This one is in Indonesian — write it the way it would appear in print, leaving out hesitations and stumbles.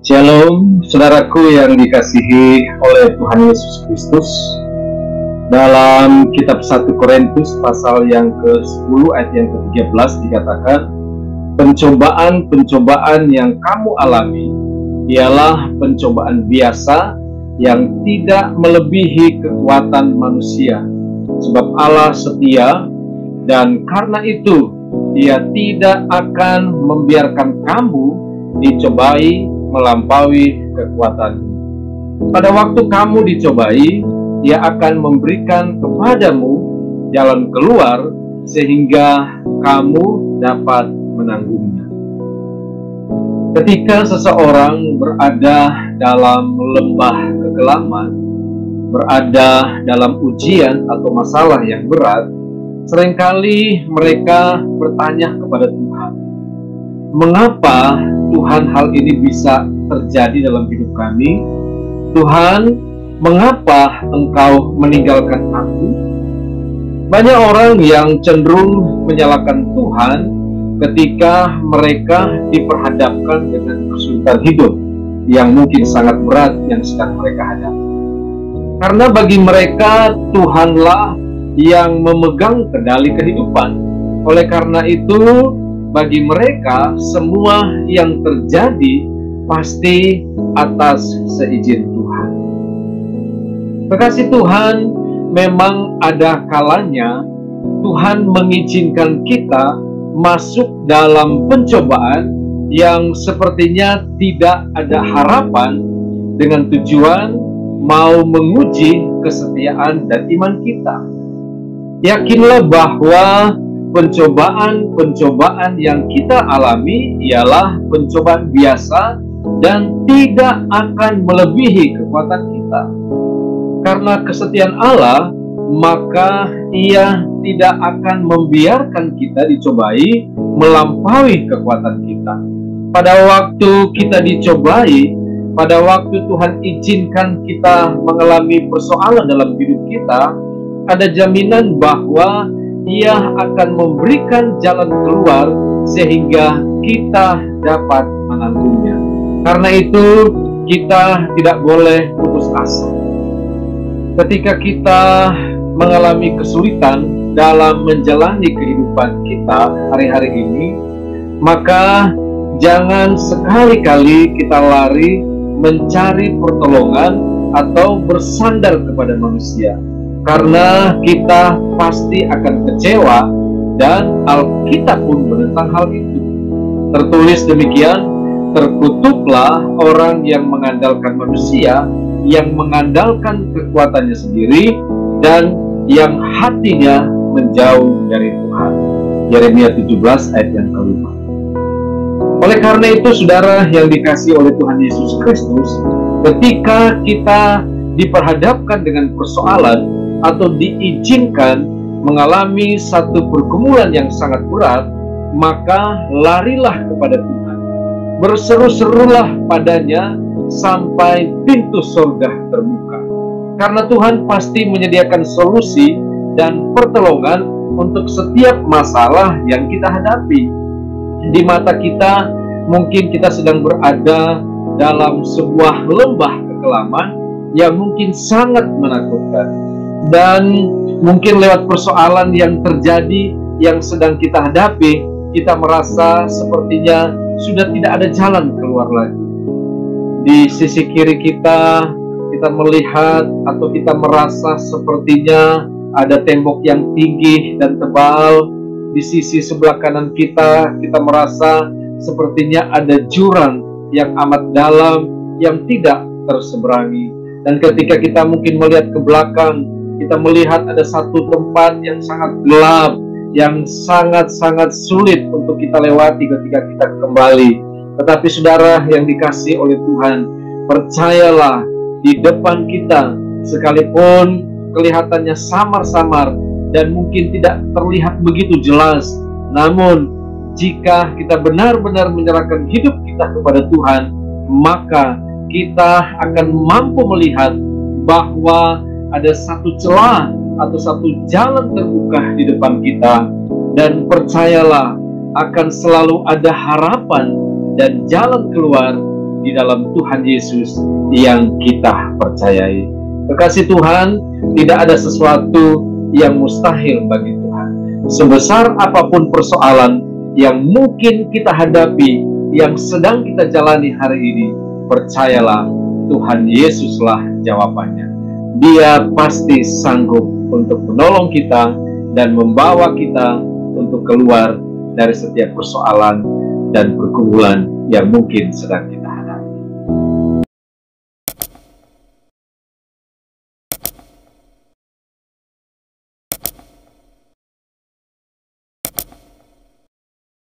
Shalom, saudaraku yang dikasihi oleh Tuhan Yesus Kristus. Dalam kitab 1 Korintus pasal yang ke-10 ayat yang ke-13 dikatakan, pencobaan-pencobaan yang kamu alami ialah pencobaan biasa yang tidak melebihi kekuatan manusia. Sebab Allah setia, dan karena itu Dia tidak akan membiarkan kamu dicobai melampaui kekuatanmu. Pada waktu kamu dicobai, Dia akan memberikan kepadamu jalan keluar sehingga kamu dapat menanggungnya. Ketika seseorang berada dalam lembah kekelaman, berada dalam ujian atau masalah yang berat, seringkali mereka bertanya kepada Tuhan, mengapa Tuhan hal ini bisa terjadi dalam hidup kami? Tuhan, mengapa Engkau meninggalkan aku? Banyak orang yang cenderung menyalahkan Tuhan ketika mereka diperhadapkan dengan kesulitan hidup yang mungkin sangat berat yang sedang mereka hadapi. Karena bagi mereka Tuhanlah yang memegang kendali kehidupan. Oleh karena itu, bagi mereka, semua yang terjadi pasti atas seizin Tuhan. Kekasih Tuhan, memang ada kalanya Tuhan mengizinkan kita masuk dalam pencobaan yang sepertinya tidak ada harapan, dengan tujuan mau menguji kesetiaan dan iman kita. Yakinlah bahwa pencobaan-pencobaan yang kita alami ialah pencobaan biasa dan tidak akan melebihi kekuatan kita. Karena kesetiaan Allah, maka Ia tidak akan membiarkan kita dicobai melampaui kekuatan kita. Pada waktu kita dicobai, pada waktu Tuhan izinkan kita mengalami persoalan dalam hidup kita, ada jaminan bahwa Dia akan memberikan jalan keluar sehingga kita dapat menanggungnya. Karena itu kita tidak boleh putus asa. Ketika kita mengalami kesulitan dalam menjalani kehidupan kita hari-hari ini, maka jangan sekali-kali kita lari mencari pertolongan atau bersandar kepada manusia. Karena kita pasti akan kecewa, dan Alkitab pun menentang hal itu. Tertulis demikian, terkutuklah orang yang mengandalkan manusia, yang mengandalkan kekuatannya sendiri, dan yang hatinya menjauh dari Tuhan. Yeremia 17 ayat yang ke-5. Oleh karena itu, saudara yang dikasihi oleh Tuhan Yesus Kristus, ketika kita diperhadapkan dengan persoalan atau diizinkan mengalami satu pergumulan yang sangat berat, maka larilah kepada Tuhan. Berseru-serulah padanya sampai pintu surga terbuka. Karena Tuhan pasti menyediakan solusi dan pertolongan untuk setiap masalah yang kita hadapi. Di mata kita, mungkin kita sedang berada dalam sebuah lembah kekelaman yang mungkin sangat menakutkan. Dan mungkin lewat persoalan yang terjadi, yang sedang kita hadapi, kita merasa sepertinya sudah tidak ada jalan keluar lagi. Di sisi kiri kita melihat atau kita merasa sepertinya ada tembok yang tinggi dan tebal. Di sisi sebelah kanan kita merasa sepertinya ada jurang yang amat dalam yang tidak terseberangi. Dan ketika kita mungkin melihat ke belakang, kita melihat ada satu tempat yang sangat gelap, yang sangat-sangat sulit untuk kita lewati ketika kita kembali. Tetapi saudara yang dikasihi oleh Tuhan, percayalah, di depan kita, sekalipun kelihatannya samar-samar dan mungkin tidak terlihat begitu jelas, namun jika kita benar-benar menyerahkan hidup kita kepada Tuhan, maka kita akan mampu melihat bahwa ada satu celah atau satu jalan terbuka di depan kita, dan percayalah akan selalu ada harapan dan jalan keluar di dalam Tuhan Yesus yang kita percayai. Kekasih Tuhan, tidak ada sesuatu yang mustahil bagi Tuhan. Sebesar apapun persoalan yang mungkin kita hadapi, yang sedang kita jalani hari ini, percayalah, Tuhan Yesuslah jawabannya. Dia pasti sanggup untuk menolong kita dan membawa kita untuk keluar dari setiap persoalan dan pergumulan yang mungkin sedang kita